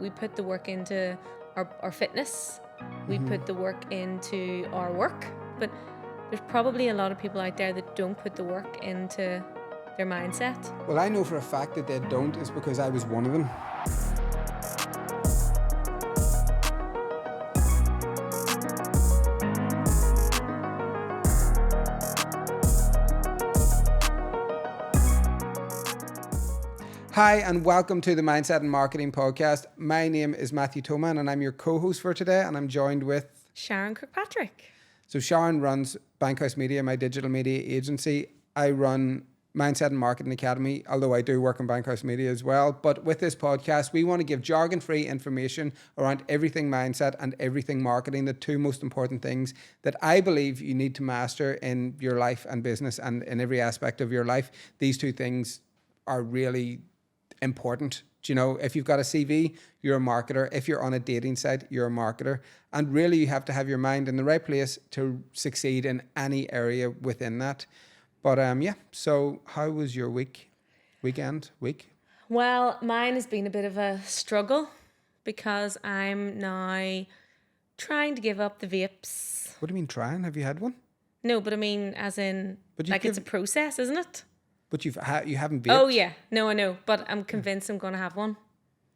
we put the work into our fitness. We put the work into our work. But there's probably a lot of people out there that don't put the work into their mindset. Well, I know for a fact that they don't is because I was one of them. Hi, and welcome to the Mindset and Marketing Podcast. My name is Matthew Toman, and I'm your co-host for today, and I'm joined with Sharon Kirkpatrick. So Sharon runs Bankhouse Media, my digital media agency. I run Mindset and Marketing Academy, although I do work in Bankhouse Media as well. But with this podcast, we want to give jargon-free information around everything mindset and everything marketing, the two most important things that I believe you need to master in your life and business and in every aspect of your life. These two things are really important. Do you know, if you've got a CV, you're a marketer. If you're on a dating site, you're a marketer. And really, you have to have your mind in the right place to succeed in any area within that. But yeah, so how was your week? Well, mine has been a bit of a struggle because I'm now trying to give up the vapes. What do you mean trying? Have you had one? No, but I mean as in, like it's a process, isn't it? But you haven't vaped? Oh yeah, no, I know, but I'm convinced I'm going to have one.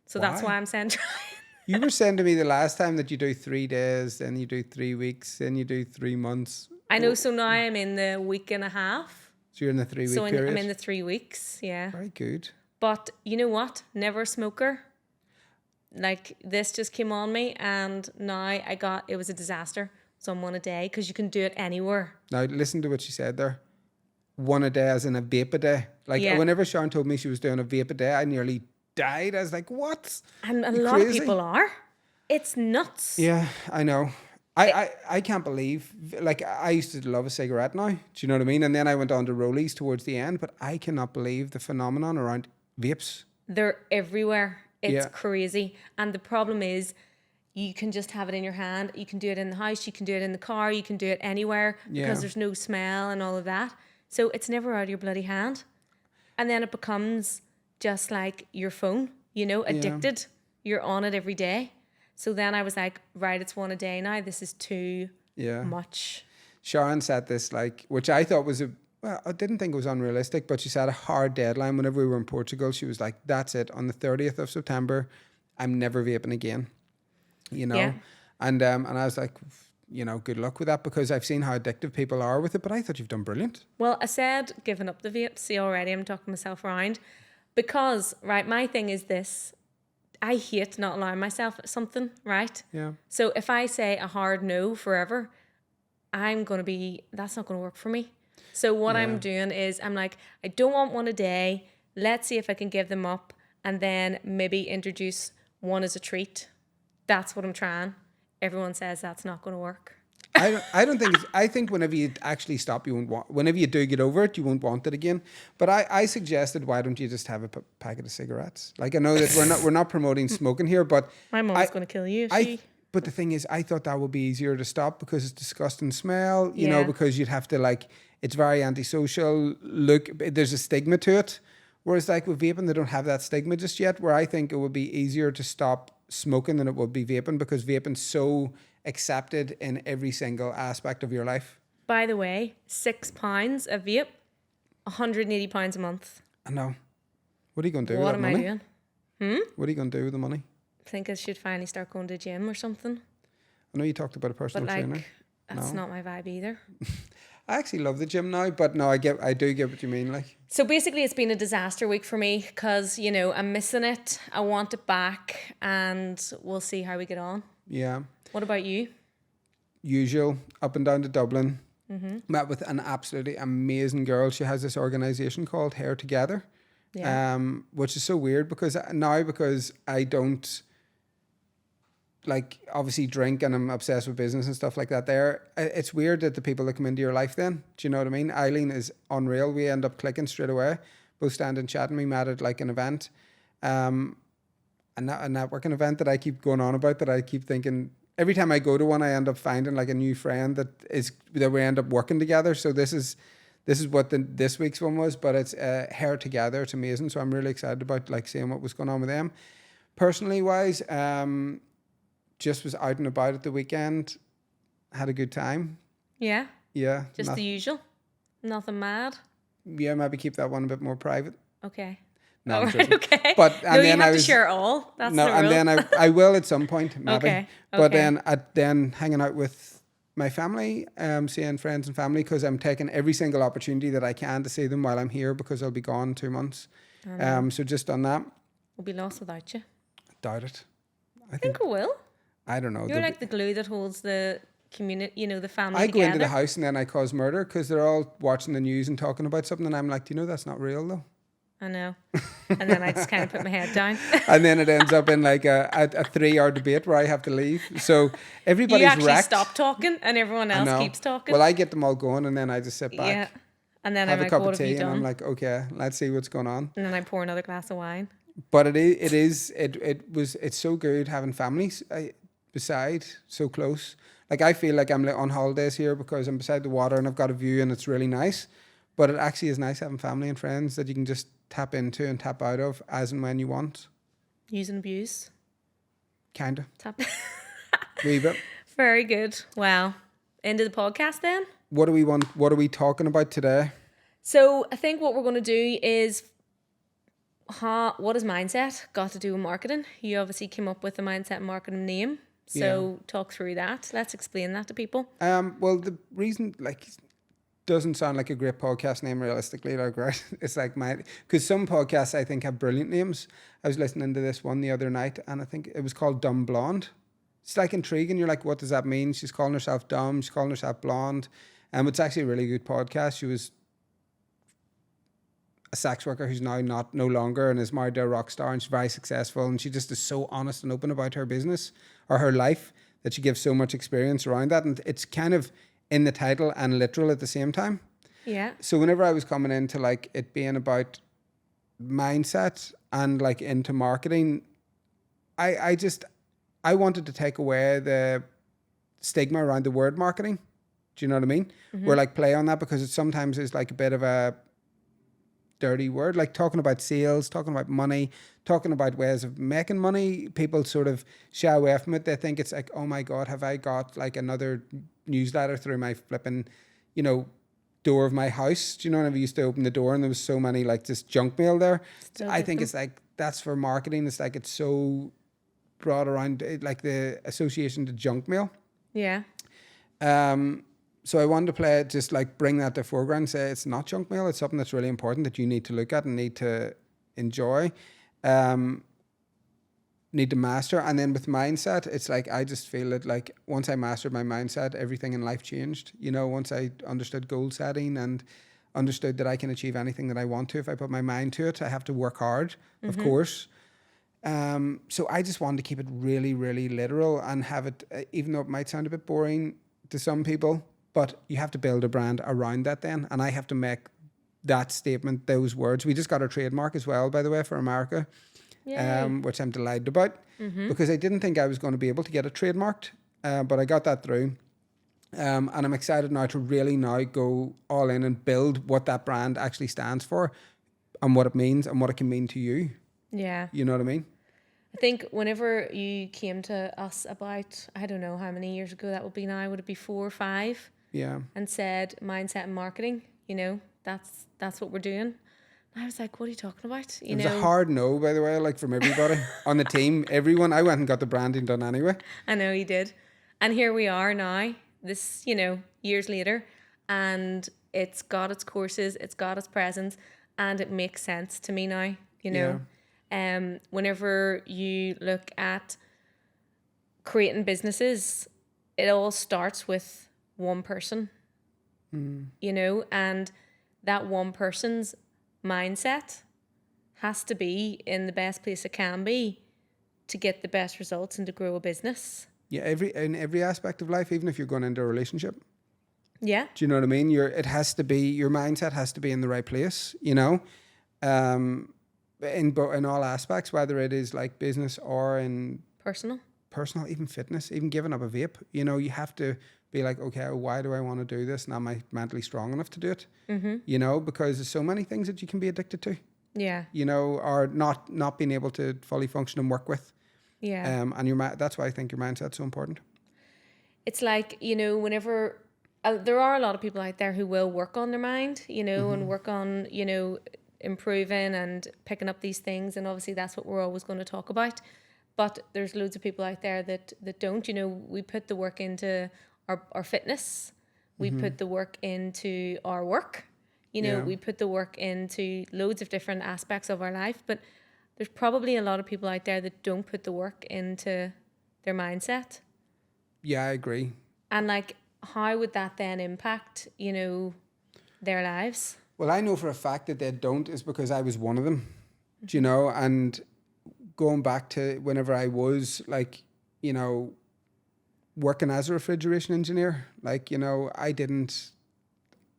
So Why? That's why I'm saying try. You were saying to me the last time that you do 3 days, then you do 3 weeks, then you do 3 months. I know, so now I'm in the week and a half. So you're in the 3 week So period? I'm in the 3 weeks, yeah. Very good. But you know what? Never a smoker. Like this just came on me and now it was a disaster. So I'm one a day because you can do it anywhere. Now listen to what she said there. One a day as in a vape a day. Like whenever Sharon told me she was doing a vape a day, I nearly died. I was like, what? And a lot of people are. It's nuts. Yeah, I know. I can't believe, like I used to love a cigarette now. Do you know what I mean? And then I went on to rollies towards the end, but I cannot believe the phenomenon around vapes. They're everywhere. It's crazy. And the problem is you can just have it in your hand. You can do it in the house. You can do it in the car. You can do it anywhere because there's no smell and all of that. So it's never out of your bloody hand. And then it becomes just like your phone, addicted. You're on it every day. So then I was like, right, it's one a day now. This is too much. Sharon said this, which I thought was I didn't think it was unrealistic, but she set a hard deadline. Whenever we were in Portugal, she was like, that's it. On the 30th of September, I'm never vaping again, Yeah. And I was like, good luck with that because I've seen how addictive people are with it, but I thought you've done brilliant. Well, I said giving up the vape. See, already I'm talking myself around because, right, my thing is this. I hate not allowing myself something, right? Yeah. So if I say a hard no forever, that's not going to work for me. So what I'm doing is I'm like, I don't want one a day. Let's see if I can give them up and then maybe introduce one as a treat. That's what I'm trying. Everyone says that's not going to work. I don't think I think whenever you actually stop, you won't want, whenever you do get over it, you won't want it again. But I suggested, why don't you just have a packet of cigarettes? Like, I know that we're not promoting smoking here, but my mom's going to kill you if she... But the thing is, I thought that would be easier to stop because it's disgusting smell, because you'd have to it's very antisocial. Look, there's a stigma to it. Whereas like with vaping, they don't have that stigma just yet, where I think it would be easier to stop smoking than it would be vaping because vaping's so accepted in every single aspect of your life. By the way, £6 a vape, £180 a month. I know. What are you going to do with that money? What am I doing? What are you going to do with the money? I think I should finally start going to the gym or something. I know you talked about a personal trainer. That's not my vibe either. I actually love the gym now, but no, I do get what you mean. Like, so basically, it's been a disaster week for me because I'm missing it. I want it back, and we'll see how we get on. Yeah. What about you? Usual, up and down to Dublin. Met with an absolutely amazing girl. She has this organisation called Hair Together, which is so weird because I don't obviously drink and I'm obsessed with business and stuff like that there. It's weird that the people that come into your life then, do you know what I mean? Eileen is unreal. We end up clicking straight away, both standing chatting. We met at an event, a networking event that I keep going on about, that I keep thinking every time I go to one, I end up finding a new friend that we end up working together. So this is what this week's one was, but it's Hair Together. It's amazing. So I'm really excited about seeing what was going on with them. Personally wise, just was out and about at the weekend. Had a good time. Yeah. Yeah. Just the usual. Nothing mad. Yeah, maybe keep that one a bit more private. Okay. No, All right, okay. But no, you have to share it all. That's the rule. And then I will at some point, maybe. Okay. But then hanging out with my family, seeing friends and family, because I'm taking every single opportunity that I can to see them while I'm here, because I'll be gone 2 months. So just on that. We'll be lost without you. Doubt it. I think we will. I don't know. You're like the glue that holds the community, the family I together. go into the house and then I cause murder because they're all watching the news and talking about something, and I'm like, do you know that's not real though? I know. And then I just kind of put my head down. And then it ends up in like a 3-hour debate where I have to leave. So everybody's You actually wrecked. stop talking and everyone else keeps talking. Well, I get them all going and then I just sit back. Yeah. And then have I'm a like, cup what of have tea you done? and I'm like, okay, let's see what's going on. And then I pour another glass of wine. But it's so good having families beside, so close. Like I feel like I'm like on holidays here because I'm beside the water and I've got a view and it's really nice. But it actually is nice having family and friends that you can just tap into and tap out of as and when you want. Use and abuse. Kinda. Tap. Wee bit. Very good. Well, into the podcast then. What do we want? What are we talking about today? So I think what we're going to do is, what is mindset got to do with marketing? You obviously came up with a mindset marketing name. So talk through that. Let's explain that to people. Well, the reason doesn't sound like a great podcast name realistically, like, right? It's like because some podcasts I think have brilliant names. I was listening to this one the other night and I think it was called Dumb Blonde. It's like intriguing. You're like, what does that mean? She's calling herself dumb. She's calling herself blonde. It's actually a really good podcast. She was a sex worker who's now no longer and is married to a rock star and she's very successful and she just is so honest and open about her business or her life that she gives so much experience around that, and it's kind of in the title and literal at the same time. Yeah. So whenever I was coming into like it being about mindset and like into marketing, I wanted to take away the stigma around the word marketing. Do you know what I mean? Mm-hmm. We're like play on that because it sometimes is like a bit of a dirty word, like talking about sales, talking about money, talking about ways of making money. People sort of shy away from it. They think it's like, oh my God, have I got like another newsletter through my flipping, door of my house? Do you know when I used to open the door and there was so many like just junk mail there? I think it's like, that's for marketing. It's like, it's so brought around like the association to junk mail. Yeah. So I wanted to play it, just like bring that to foreground and say it's not junk mail. It's something that's really important that you need to look at and need to enjoy, need to master. And then with mindset, it's like, I just feel that like once I mastered my mindset, everything in life changed. Once I understood goal setting and understood that I can achieve anything that I want to if I put my mind to it. I have to work hard, of course. So I just wanted to keep it really, really literal and have it, even though it might sound a bit boring to some people, but you have to build a brand around that then. And I have to make that statement, those words. We just got our trademark as well, by the way, for America, which I'm delighted about because I didn't think I was going to be able to get it trademarked, but I got that through. And I'm excited now to really now go all in and build what that brand actually stands for and what it means and what it can mean to you. Yeah. You know what I mean? I think whenever you came to us about, I don't know how many years ago that would be now, would it be 4 or 5? Yeah. And said mindset and marketing, that's what we're doing. I was like, what are you talking about? It was a hard no, by the way, like from everybody on the team, everyone. I went and got the branding done anyway. I know you did. And here we are now, this, years later, and it's got its courses, it's got its presence, and it makes sense to me now, Whenever you look at creating businesses, it all starts with one person, and that one person's mindset has to be in the best place it can be to get the best results and to grow a business. Yeah, in every aspect of life, even if you're going into a relationship. Yeah. Do you know what I mean? Your mindset has to be in the right place, in all aspects, whether it is like business or in personal, even fitness, even giving up a vape. You have to be like, okay, why do I want to do this? And am I mentally strong enough to do it? Because there's so many things that you can be addicted to. Yeah. Or not being able to fully function and work with. Yeah. And that's why I think your mindset's so important. It's like, whenever there are a lot of people out there who will work on their mind, and work on, improving and picking up these things. And obviously that's what we're always going to talk about. But there's loads of people out there that don't, we put the work into our fitness. We put the work into our work. We put the work into loads of different aspects of our life. But there's probably a lot of people out there that don't put the work into their mindset. Yeah, I agree. And like, how would that then impact, their lives? Well, I know for a fact that they don't is because I was one of them, and going back to whenever I was like, working as a refrigeration engineer, like, I didn't,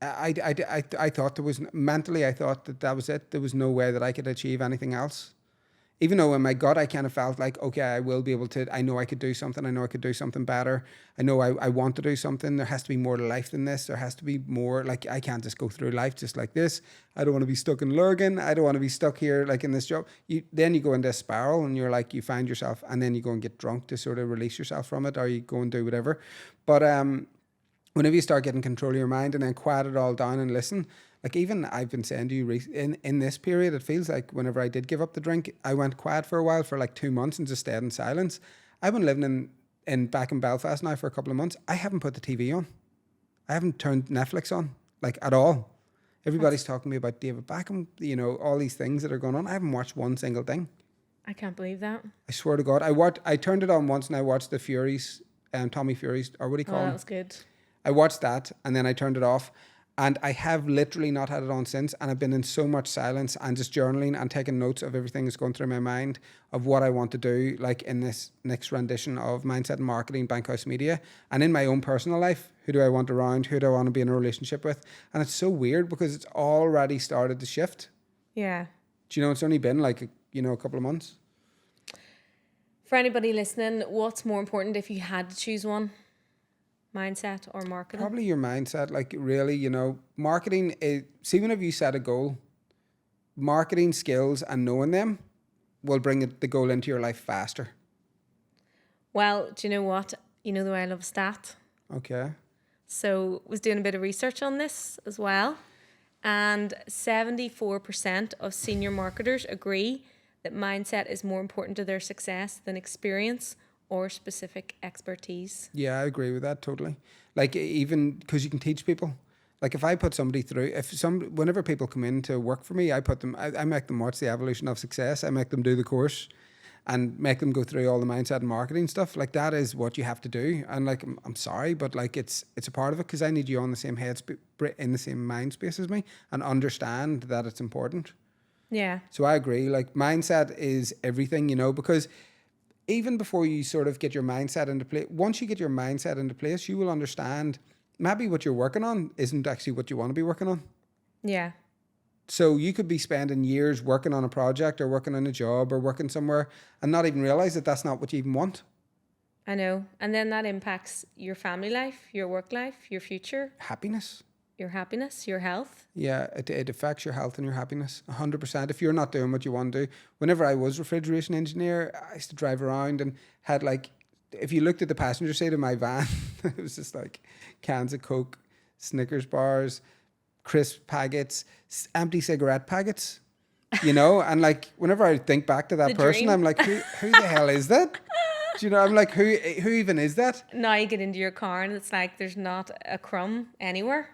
I thought there was, mentally, I thought that was it. There was no way that I could achieve anything else. Even though in my gut, I kind of felt like, okay, I will be able to, I know I could do something. I know I could do something better. I know I want to do something. There has to be more to life than this. There has to be more, like, I can't just go through life just like this. I don't want to be stuck in Lurgan. I don't want to be stuck here, like, in this job. Then you go into a spiral and you're like, you find yourself, and then you go and get drunk to sort of release yourself from it, or you go and do whatever. But whenever you start getting control of your mind and then quiet it all down and listen, like, even I've been saying to you in this period, it feels like whenever I did give up the drink, I went quiet for a while, for like 2 months, and just stayed in silence. I've been living back in Belfast now for a couple of months. I haven't put the TV on. I haven't turned Netflix on, like, at all. Everybody's talking to me about David Beckham, all these things that are going on. I haven't watched one single thing. I can't believe that. I swear to God. I turned it on once and I watched the Furies, Tommy Furies, or what do you call him? That was good. I watched that and then I turned it off. And I have literally not had it on since. And I've been in so much silence and just journaling and taking notes of everything that's going through my mind of what I want to do, like, in this next rendition of Mindset and Marketing, Bankhouse Media. And in my own personal life, who do I want around? Who do I want to be in a relationship with? And it's so weird because it's already started to shift. Yeah. Do you know, it's only been like, a couple of months. For anybody listening, what's more important if you had to choose one? Mindset or marketing? Probably your mindset. Like, really, marketing is, see, whenever you set a goal, marketing skills and knowing them will bring the goal into your life faster. Well, do you know what? You know the way I love stat. Okay. So was doing a bit of research on this as well. And 74% of senior marketers agree that mindset is more important to their success than experience or specific expertise. Yeah, I agree with that totally. Like, even because you can teach people. Like, if I put somebody through, whenever people come in to work for me, I make them watch the evolution of success. I make them do the course and make them go through all the mindset and marketing stuff. Like, that is what you have to do. And like, I'm sorry, but like, it's a part of it, because I need you on the same in the same mind space as me and understand that it's important. Yeah. So I agree. Like, mindset is everything, because even before you sort of get your mindset into place, once you get your mindset into place, you will understand maybe what you're working on isn't actually what you want to be working on. Yeah. So you could be spending years working on a project or working on a job or working somewhere and not even realize that that's not what you even want. I know. And then that impacts your family life, your work life, your future. Happiness. Your happiness, your health. Yeah, it affects your health and your happiness 100%. If you're not doing what you want to do. Whenever I was refrigeration engineer, I used to drive around and had, like, if you looked at the passenger seat of my van, it was just like cans of Coke, Snickers bars, crisp packets, empty cigarette packets, and like, whenever I think back to that person, dream. I'm like, who the hell is that? Do I'm like, who even is that? Now you get into your car and it's like there's not a crumb anywhere.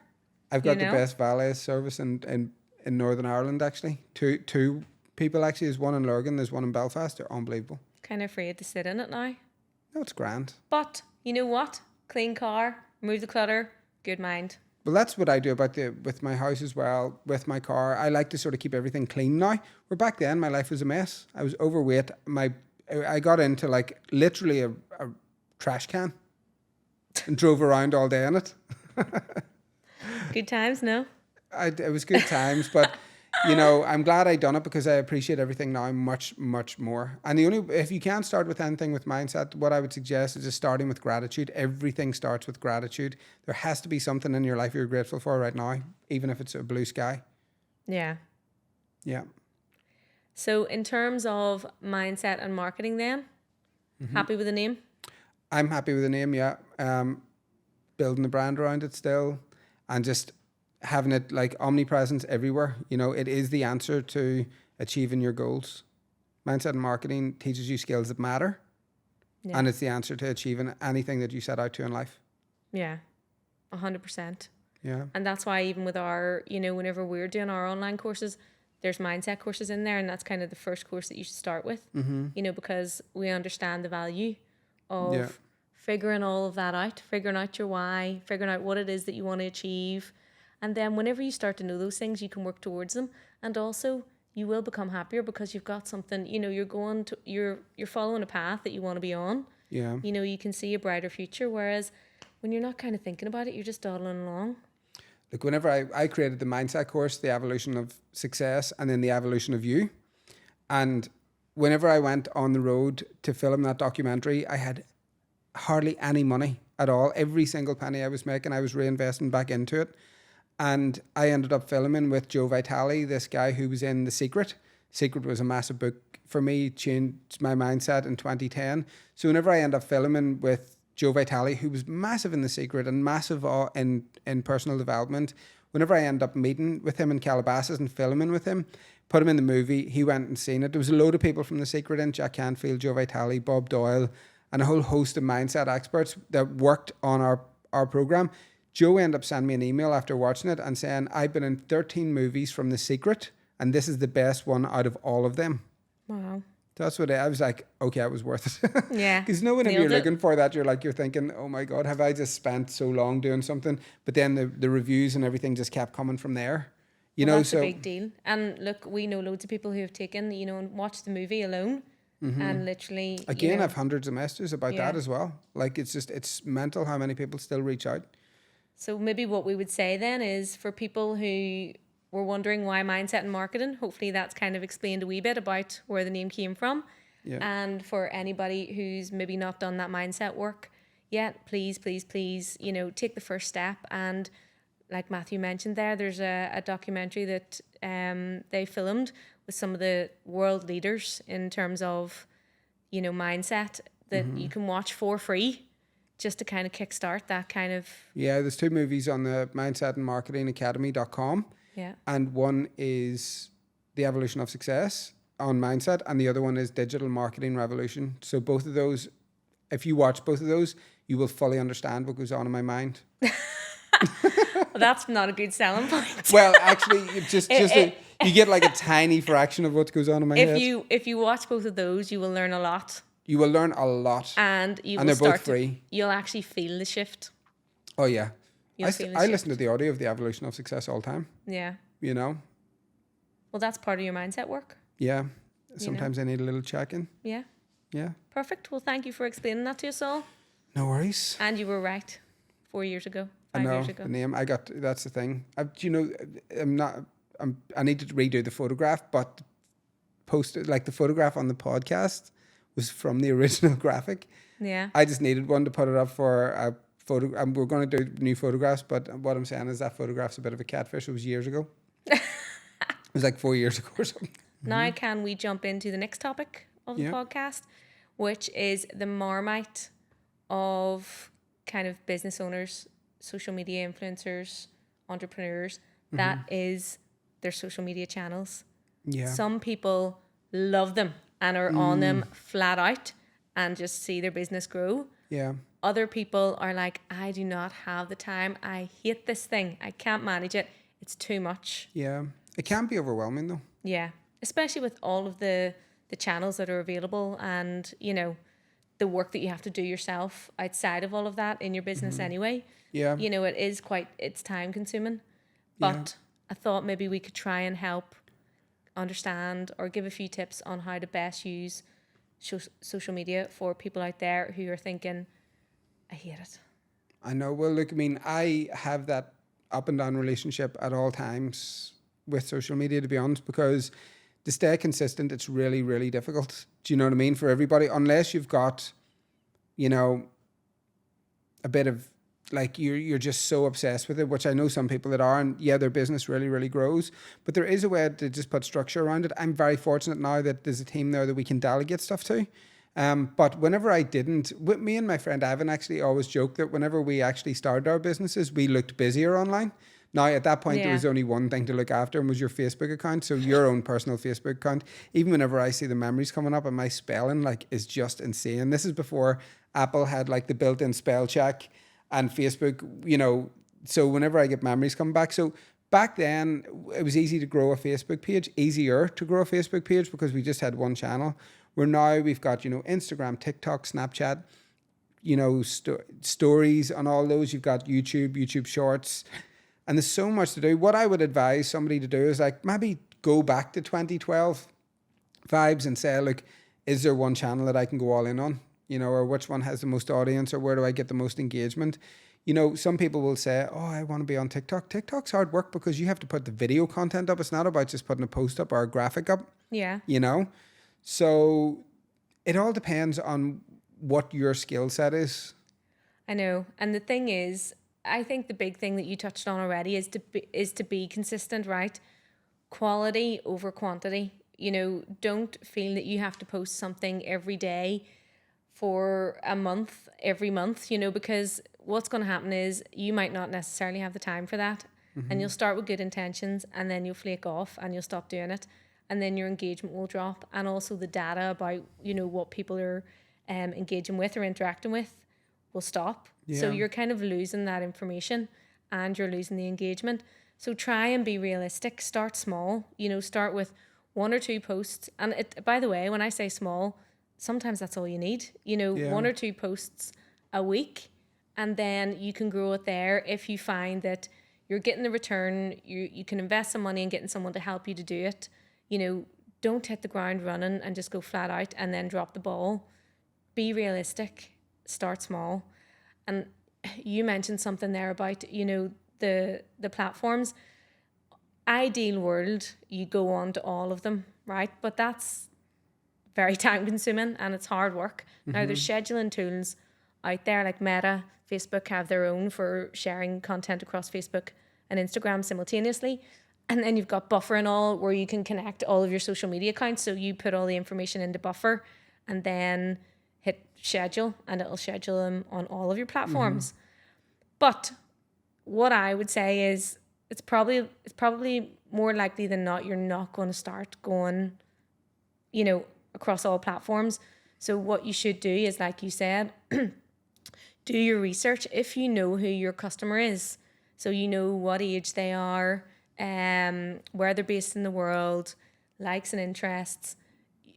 I've got the best valet service in Northern Ireland, actually. Two people, actually. There's one in Lurgan, there's one in Belfast. They're unbelievable. Kind of afraid to sit in it now. No, it's grand. But you know what? Clean car, remove the clutter, good mind. Well, that's what I do with my house as well, with my car. I like to sort of keep everything clean now. Where back then, my life was a mess. I was overweight. I got into, like, literally a trash can and drove around all day in it. Good times, no? It was good times, but I'm glad I done it, because I appreciate everything now much, much more. And if you can't start with anything with mindset, what I would suggest is just starting with gratitude. Everything starts with gratitude. There has to be something in your life you're grateful for right now, even if it's a blue sky. Yeah. Yeah. So in terms of mindset and marketing then, happy with the name? I'm happy with the name, yeah. Building the brand around it still, and just having it like omnipresent everywhere. You know, it is the answer to achieving your goals. Mindset and marketing teaches you skills that matter, Yeah. and it's the answer to achieving anything that you set out to in life. Yeah, 100%. Yeah. And that's why even with our, whenever we're doing our online courses, there's mindset courses in there, and that's kind of the first course that you should start with, because we understand the value of Yeah. figuring all of that out, figuring out your why, figuring out what it is that you want to achieve. And then whenever you start to know those things, you can work towards them. And also you will become happier because you've got something, you're following a path that you want to be on. Yeah. You can see a brighter future. Whereas when you're not kind of thinking about it, you're just dawdling along. Like whenever I created the mindset course, the evolution of success, and then the evolution of you. And whenever I went on the road to film that documentary, I had hardly any money at all. Every single penny I was making, I was reinvesting back into it. And I ended up filming with Joe Vitale, this guy who was in The Secret. Secret was a massive book for me, changed my mindset in 2010. So whenever I end up filming with Joe Vitale, who was massive in The Secret and massive in personal development, whenever I end up meeting with him in Calabasas and filming with him, put him in the movie, he went and seen it. There was a load of people from The Secret in, Jack Canfield, Joe Vitale, Bob Doyle, and a whole host of mindset experts that worked on our program. Joe ended up sending me an email after watching it and saying, I've been in 13 movies from The Secret, and this is the best one out of all of them. Wow. That's what I was like, okay, it was worth it. Yeah. Because whenever you're looking for that, you're thinking, oh my God, have I just spent so long doing something? But then the reviews and everything just kept coming from there. That's a big deal. And look, we know loads of people who have taken, and watched the movie alone. And literally, Again, I've hundreds of messages about that as well. Like, it's mental how many people still reach out. So maybe what we would say then is for people who were wondering why mindset and marketing, hopefully that's kind of explained a wee bit about where the name came from. Yeah. And for anybody who's maybe not done that mindset work yet, please, take the first step. And like Matthew mentioned there's a documentary that they filmed with some of the world leaders in terms of, mindset that you can watch for free just to kind of kickstart that kind of... Yeah, there's 2 movies on the Mindset and Marketing Academy.com. Yeah. And one is The Evolution of Success on mindset, and the other one is Digital Marketing Revolution. So both of those, if you watch both of those, you will fully understand what goes on in my mind. Well, that's not a good selling point. Well, actually, you get like a tiny fraction of what goes on in my head. If you watch both of those, you will learn a lot. You will learn a lot. And they're both free. You'll actually feel the shift. Oh, yeah. I listen to the audio of The Evolution of Success all the time. Yeah. Well, that's part of your mindset work. Yeah. Sometimes I need a little check-in. Yeah. Yeah. Perfect. Well, thank you for explaining that to us all. No worries. And you were right 4 years ago. I know the name. That's the thing. I need to redo the photograph, but the photograph on the podcast was from the original graphic. Yeah. I just needed one to put it up for a photo. We're going to do new photographs, but what I'm saying is that photograph's a bit of a catfish. It was years ago. It was like 4 years ago or something. Now can we jump into the next topic of the podcast, which is the marmite of kind of business owners, social media influencers, entrepreneurs. That is their social media channels. Yeah. Some people love them and are on them flat out and just see their business grow. Yeah. Other people are like, I do not have the time. I hate this thing. I can't manage it. It's too much. Yeah. It can be overwhelming though. Yeah. Especially with all of the channels that are available and, the work that you have to do yourself outside of all of that in your business anyway. Yeah. It is it's time consuming. But I thought maybe we could try and help understand or give a few tips on how to best use social media for people out there who are thinking, I hate it. I know. Well, look, I mean, I have that up and down relationship at all times with social media, to be honest, because to stay consistent, it's really, really difficult. Do you know what I mean? For everybody, unless you've got, a bit of like you're just so obsessed with it, which I know some people that are, and yeah, their business really, really grows. But there is a way to just put structure around it. I'm very fortunate now that there's a team there that we can delegate stuff to. But whenever I didn't, with me and my friend Evan actually always joked that whenever we actually started our businesses, we looked busier online. Now, at that point, there was only one thing to look after, and was your Facebook account. So your own personal Facebook account. Even whenever I see the memories coming up, and my spelling like is just insane. This is before Apple had like the built-in spell check and Facebook, you know. So whenever I get memories coming back, so back then it was easy to grow a Facebook page, easier to grow a Facebook page because we just had one channel. Where now we've got, you know, Instagram, TikTok, Snapchat, you know, stories on all those. You've got YouTube Shorts. And there's so much to do. What I would advise somebody to do is like maybe go back to 2012 vibes and say, look, is there one channel that I can go all in on? You know, or which one has the most audience, or where do I get the most engagement? You know, some people will say, oh, I want to be on TikTok. TikTok's hard work because you have to put the video content up. It's not about just putting a post up or a graphic up. Yeah. You know? So it all depends on what your skill set is. I know. And the thing is, I think the big thing that you touched on already is to be consistent, right? Quality over quantity. You know, don't feel that you have to post something every day for a month, every month, you know, because what's going to happen is you might not necessarily have the time for that. And you'll start with good intentions and then you'll flake off and you'll stop doing it. And then your engagement will drop. And also the data about, you know, what people are engaging with or interacting with will stop. Yeah. So you're kind of losing that information and you're losing the engagement. So try and be realistic. Start small. You know, start with 1 or 2 posts. And it, by the way, when I say small, sometimes that's all you need. You know, 1 or 2 posts a week. And then you can grow it there if you find that you're getting the return. You can invest some money in getting someone to help you to do it. You know, don't hit the ground running and just go flat out and then drop the ball. Be realistic. Start small. And you mentioned something there about, you know, the platforms. Ideal world, you go on to all of them, right? But that's very time consuming and it's hard work. Now there's scheduling tools out there like Meta, Facebook have their own for sharing content across Facebook and Instagram simultaneously. And then you've got Buffer and all where you can connect all of your social media accounts. So you put all the information into Buffer and then hit schedule and it'll schedule them on all of your platforms. But what I would say is it's probably more likely than not you're not going to start going, you know, across all platforms. So what you should do is, like you said, do your research if you know who your customer is. So you know what age they are, where they're based in the world, likes and interests.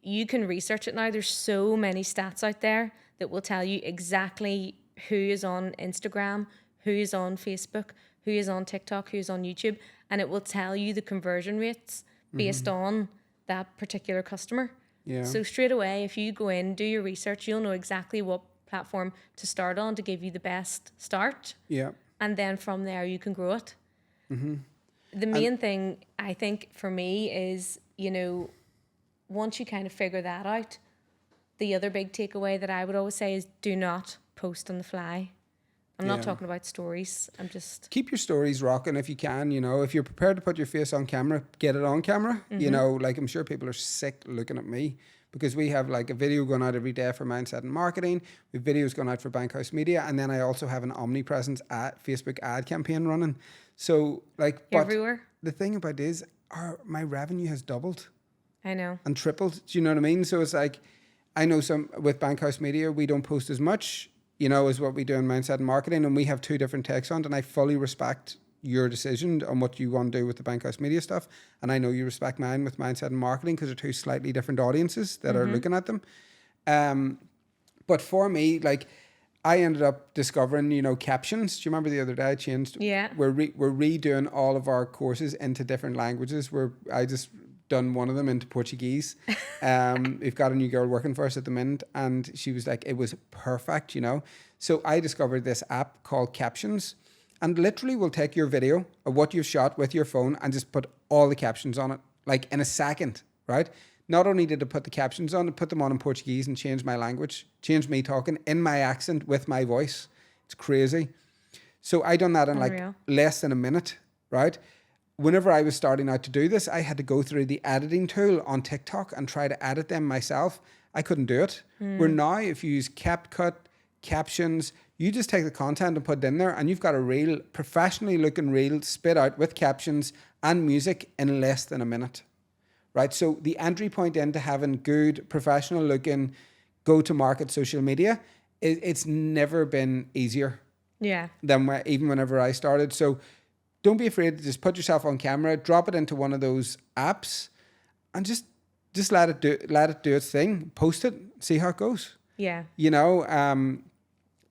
You can research it now. There's so many stats out there that will tell you exactly who is on Instagram, who is on Facebook, who is on TikTok, who is on YouTube, and it will tell you the conversion rates based on that particular customer. Yeah. So straight away, if you go in, do your research, you'll know exactly what platform to start on to give you the best start. Yeah. And then from there, you can grow it. The main thing, I think, for me is, you know, once you kind of figure that out, the other big takeaway that I would always say is do not post on the fly. I'm not talking about stories. I'm just... Keep your stories rocking if you can, you know. If you're prepared to put your face on camera, get it on camera. You know, like I'm sure people are sick looking at me because we have like a video going out every day for Mindset and Marketing. We have videos going out for Bankhouse Media. And then I also have an omnipresence Facebook ad campaign running. So like... But everywhere. The thing about it is my revenue has doubled. I know. And tripled. Do you know what I mean? So it's like, I know with Bankhouse Media, we don't post as much, you know, as what we do in Mindset and Marketing. And we have 2 different takes on it. And I fully respect your decision on what you want to do with the Bankhouse Media stuff. And I know you respect mine with Mindset and Marketing because they're 2 slightly different audiences that are looking at them. But for me, like, I ended up discovering, you know, captions. Do you remember the other day I changed? Yeah. We're redoing all of our courses into different languages. I just done one of them into Portuguese. We've got a new girl working for us at the minute and she was like, it was perfect, you know. So I discovered this app called Captions and literally will take your video of what you've shot with your phone and just put all the captions on it, like in a second, right? Not only did it put the captions on, it put them on in Portuguese and changed my language, changed me talking in my accent with my voice. It's crazy. So I done that in like Unreal. less than a minute, right? Whenever I was starting out to do this, I had to go through the editing tool on TikTok and try to edit them myself. I couldn't do it. Where now, if you use CapCut, captions, you just take the content and put it in there, and you've got a reel, professionally looking reel, spit out with captions and music in less than a minute, right? So the entry point into having good, professional looking, go-to-market social media, it's never been easier Yeah. than even whenever I started. So don't be afraid to just put yourself on camera, drop it into one of those apps, and just let it do its thing. Post it, see how it goes. Yeah. You know,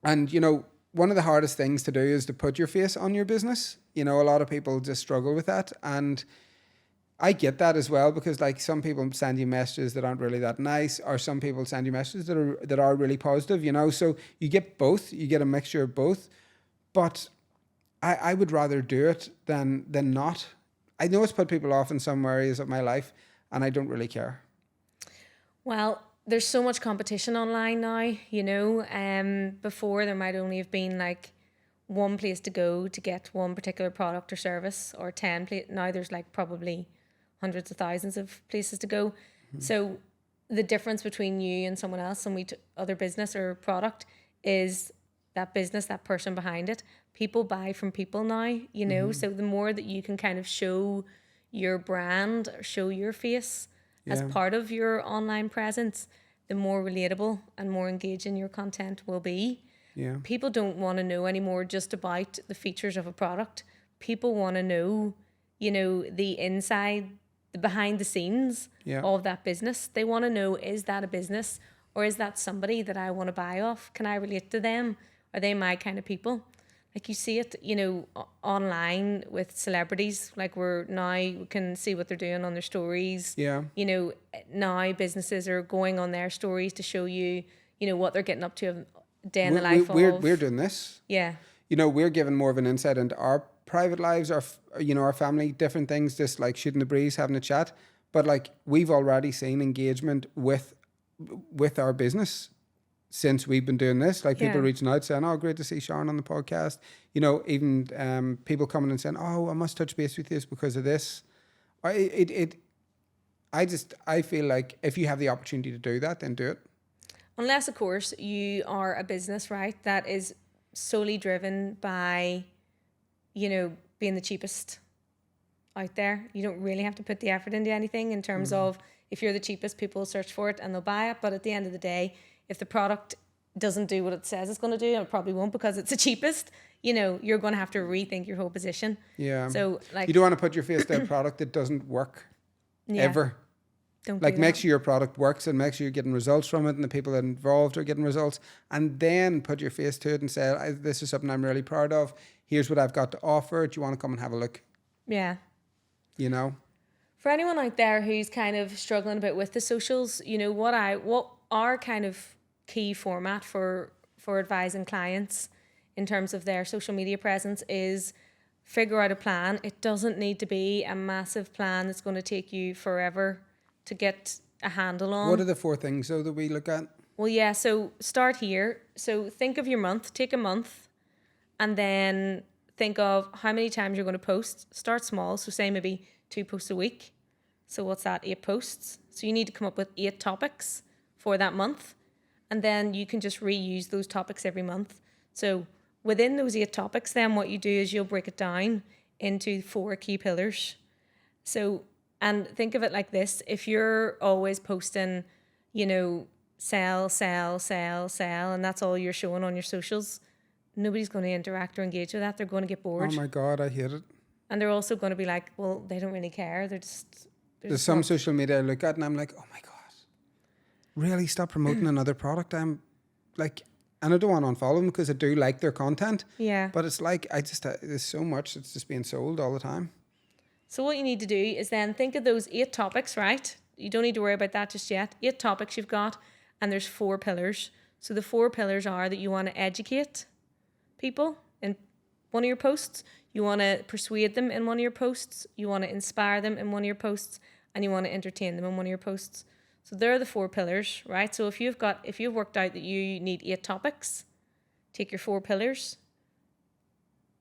and you know, one of the hardest things to do is to put your face on your business. You know, a lot of people just struggle with that, and I get that as well, because like some people send you messages that aren't really that nice, or some people send you messages that are really positive. You know, so you get both. You get a mixture of both, but I would rather do it than not. I know it's put people off in some areas of my life, and I don't really care. Well, there's so much competition online now, you know. Before there might only have been like one place to go to get one particular product or service, or 10 now there's like probably hundreds of thousands of places to go. So the difference between you and someone else and other business or product is that business, that person behind it. People buy from people now, you know. So the more that you can kind of show your brand or show your face as part of your online presence, the more relatable and more engaging your content will be. Yeah. People don't want to know anymore just about the features of a product. People want to know, you know, the inside, the behind the scenes of that business. They want to know, is that a business, or is that somebody that I want to buy off? Can I relate to them? Are they my kind of people? Like you see it, you know, online with celebrities. Like we can see what they're doing on their stories. Yeah. You know, now businesses are going on their stories to show you, you know, what they're getting up to day in the life of. We're doing this. Yeah. You know, we're giving more of an insight into our private lives, our family, different things, just like shooting the breeze, having a chat. But like we've already seen engagement with our business since we've been doing this. Like people reaching out saying, "Oh, great to see Sharon on the podcast." You know, even people coming and saying, "Oh, I must touch base with this because of this." I feel like if you have the opportunity to do that, then do it. Unless, of course, you are a business, right, that is solely driven by, you know, being the cheapest out there. You don't really have to put the effort into anything in terms of, if you're the cheapest, people will search for it and they'll buy it. But at the end of the day, if the product doesn't do what it says it's going to do, and it probably won't because it's the cheapest, you know, you're going to have to rethink your whole position. Yeah. So like, you don't want to put your face to a product that doesn't work ever. Don't like do make that. sure your product works and make sure you're getting results from it and the people that are involved are getting results, and then put your face to it and say, this is something I'm really proud of. Here's what I've got to offer. Do you want to come and have a look? Yeah. You know? For anyone out there who's kind of struggling a bit with the socials, you know, what our kind of key format for advising clients in terms of their social media presence is figure out a plan. It doesn't need to be a massive plan that's going to take you forever to get a handle on. What are the 4 things though that we look at? Well, yeah, so start here. So think of your month, take a month, and then think of how many times you're going to post. Start small, so say maybe 2 posts a week. So what's that? 8 posts. So you need to come up with 8 topics for that month, and then you can just reuse those topics every month. So within those 8 topics, then what you do is you'll break it down into 4 key pillars. So, and think of it like this: if you're always posting, you know, sell, and that's all you're showing on your socials, nobody's going to interact or engage with that. They're going to get bored. Oh my God, I hate it. And they're also going to be like, well, they don't really care. There's some social media I look at and I'm like, oh my God, really stop promoting another product. I'm like, and I don't want to unfollow them because I do like their content. Yeah. But it's like, there's so much that's just being sold all the time. So what you need to do is then think of those 8 topics, right? You don't need to worry about that just yet. 8 topics you've got, and there's 4 pillars. So the 4 pillars are that you want to educate people in one of your posts, you want to persuade them in one of your posts, you want to inspire them in one of your posts, and you want to entertain them in one of your posts. So there are the 4 pillars, right? So if you've worked out that you need 8 topics, take your 4 pillars,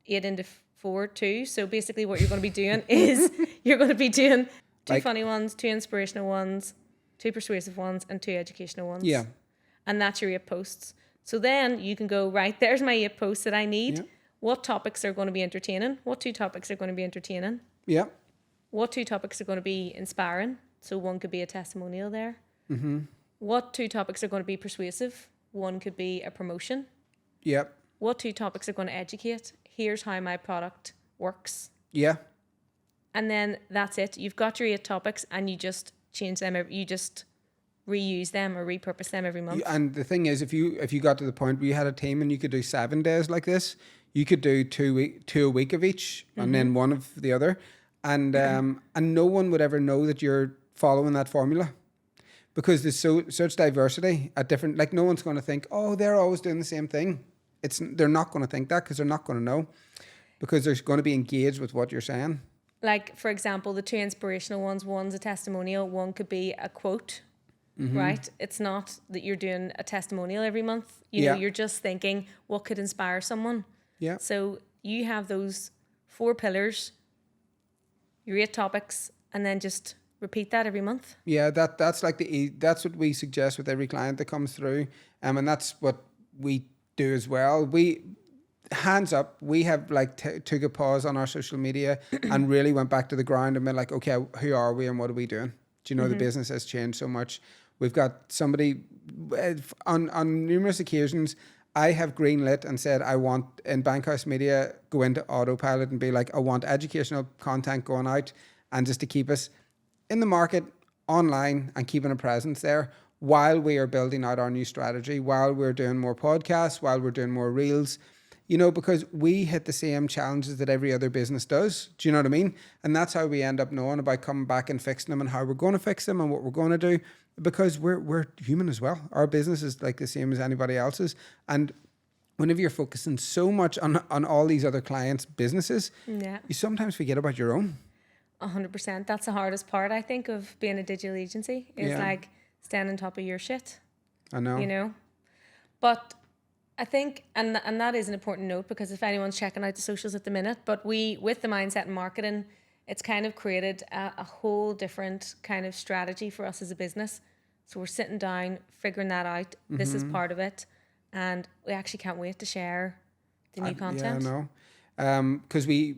8 into 4, 2. So basically what you're going to be doing is you're going to be doing 2 Like- funny ones, 2 inspirational ones, 2 persuasive ones, and 2 educational ones. Yeah. And that's your 8 posts. So then you can go, right, there's my 8 posts that I need. Yeah. What topics are going to be entertaining? What 2 topics are going to be entertaining? Yeah. What 2 topics are going to be inspiring? So one could be a testimonial there. Mm-hmm. What 2 topics are going to be persuasive? One could be a promotion. Yeah. What 2 topics are going to educate? Here's how my product works. Yeah. And then that's it. You've got your 8 topics and you just change them. You just reuse them or repurpose them every month. And the thing is, if you got to the point where you had a team and you could do 7 days like this, you could do 2 a week of each, and then one of the other, and no one would ever know that you're following that formula, because there's such diversity at different. Like, no one's going to think, oh, they're always doing the same thing. They're not going to think that, because they're not going to know, because they're going to be engaged with what you're saying. Like, for example, the 2 inspirational ones. One's a testimonial. One could be a quote. Right? It's not that you're doing a testimonial every month. You know, you're just thinking, what could inspire someone? Yeah. So you have those 4 pillars, your 8 topics, and then just repeat that every month. Yeah, that's like that's what we suggest with every client that comes through, and that's what we do as well. We, hands up, we have like took a pause on our social media and really went back to the ground and been like, okay, who are we and what are we doing? Do you know the business has changed so much? We've got somebody on numerous occasions. I have greenlit and said, I want, in Bankhouse Media, go into autopilot and be like, I want educational content going out, and just to keep us in the market, online, and keeping a presence there while we are building out our new strategy, while we're doing more podcasts, while we're doing more reels, you know, because we hit the same challenges that every other business does. Do you know what I mean? And that's how we end up knowing about coming back and fixing them and how we're going to fix them and what we're going to do, because we're human as well. Our business is like the same as anybody else's. And whenever you're focusing so much on all these other clients' businesses, you sometimes forget about your own. 100%. That's the hardest part, I think, of being a digital agency, is like staying on top of your shit. I know. You know? But I think, and that is an important note, because if anyone's checking out the socials at the minute, but with the mindset and marketing, it's kind of created a whole different kind of strategy for us as a business. So we're sitting down, figuring that out. This is part of it. And we actually can't wait to share the new content. Yeah, I know. Because we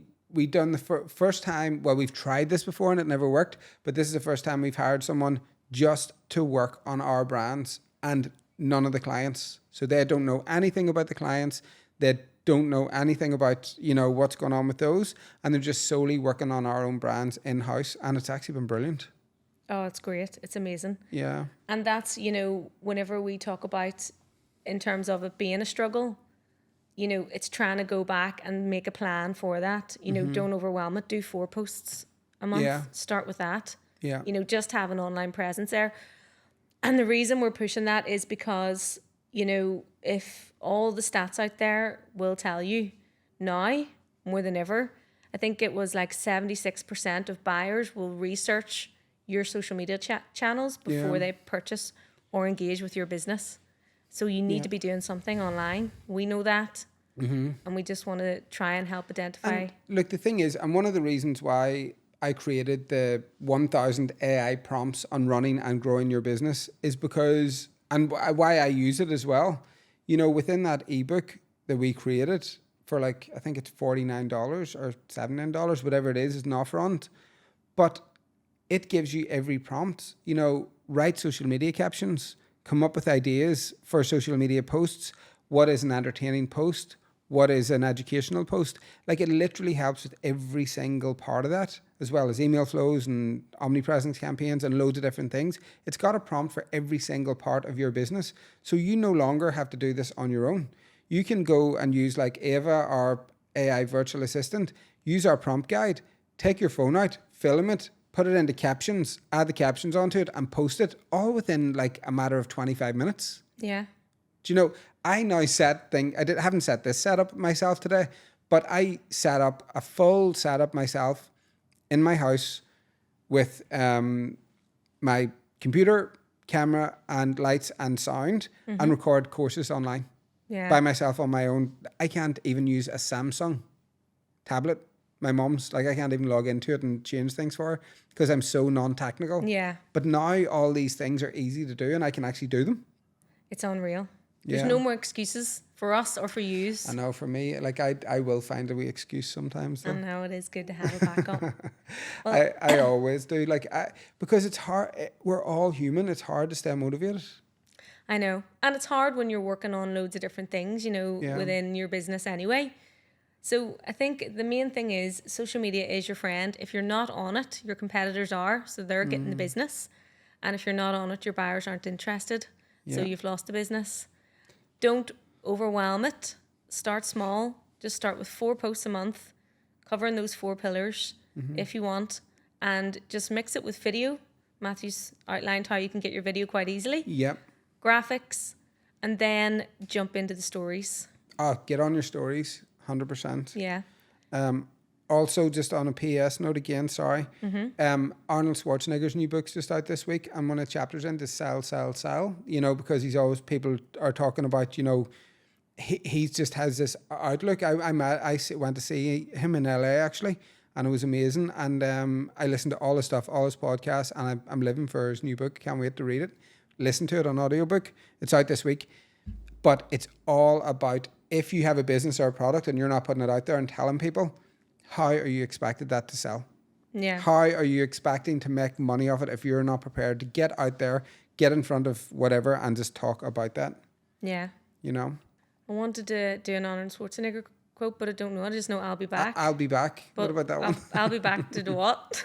done the first time, well, we've tried this before and it never worked, but this is the first time we've hired someone just to work on our brands and none of the clients. So they don't know anything about the clients. They don't know anything about, you know, what's going on with those. And they're just solely working on our own brands in-house. And it's actually been brilliant. Oh, it's great. It's amazing. Yeah. And that's, you know, whenever we talk about in terms of it being a struggle, you know, it's trying to go back and make a plan for that. You know, don't overwhelm it. Do 4 posts a month. Yeah. Start with that. Yeah. You know, just have an online presence there. And the reason we're pushing that is because, you know, if all the stats out there will tell you now more than ever, I think it was like 76% of buyers will research your social media channels before they purchase or engage with your business. So you need to be doing something online. We know that. And we just want to try and help identify. And look, the thing is, and one of the reasons why I created the 1,000 AI prompts on running and growing your business is because, and why I use it as well, you know, within that ebook that we created for like, I think it's $49 or $79, whatever it is an offer on it. But it gives you every prompt, you know, write social media captions, come up with ideas for social media posts. What is an entertaining post? What is an educational post? Like, it literally helps with every single part of that, as well as email flows and omnipresence campaigns and loads of different things. It's got a prompt for every single part of your business. So you no longer have to do this on your own. You can go and use like Ava, our AI virtual assistant, use our prompt guide, take your phone out, film it, put it into captions, add the captions onto it and post it all within like a matter of 25 minutes. Yeah. Do you know, I now haven't set this setup myself today, but I set up a full setup myself in my house with my computer, camera and lights and sound and record courses online by myself on my own. I can't even use a Samsung. tablet. My mum's, like, I can't even log into it and change things for her because I'm so non-technical. Yeah. But now all these things are easy to do and I can actually do them. It's unreal. There's no more excuses for us or for yous. I know, for me, like, I will find a wee excuse sometimes, though. I know, it is good to have a backup. Well, I always do. Like, because it's hard. We're all human. It's hard to stay motivated. I know. And it's hard when you're working on loads of different things, you know, within your business anyway. So I think the main thing is social media is your friend. If you're not on it, your competitors are, so they're getting the business. And if you're not on it, your buyers aren't interested. So you've lost the business. Don't overwhelm it. Start small. Just start with 4 posts a month, covering those 4 pillars if you want. And just mix it with video. Matthew's outlined how you can get your video quite easily. Yep. Graphics. And then jump into the stories. Oh, get on your stories. 100%. Yeah. Also, just on a PS note again, sorry. Arnold Schwarzenegger's new book's just out this week, and one of the chapters in is sell, sell, sell. You know, because he's always, people are talking about, you know, he just has this outlook. I went to see him in LA actually, and it was amazing. And I listened to all his stuff, all his podcasts, and I'm living for his new book. Can't wait to read it. Listen to it on audiobook. It's out this week. But it's all about, if you have a business or a product and you're not putting it out there and telling people, how are you expected that to sell? Yeah. How are you expecting to make money off it if you're not prepared to get out there, get in front of whatever and just talk about that? Yeah. You know? I wanted to do an Arnold Schwarzenegger quote, but I don't know. I just know I'll be back. I'll be back. But what about that one? I'll be back to do what?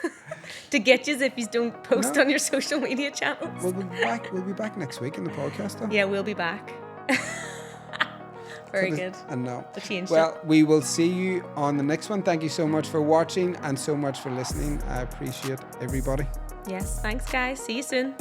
To get you if you don't post on your social media channels. We'll be back next week in the podcast though. Yeah, we'll be back. Very good. And no. Well, we will see you on the next one. Thank you so much for watching and so much for listening. I appreciate everybody. Yes, thanks guys. See you soon.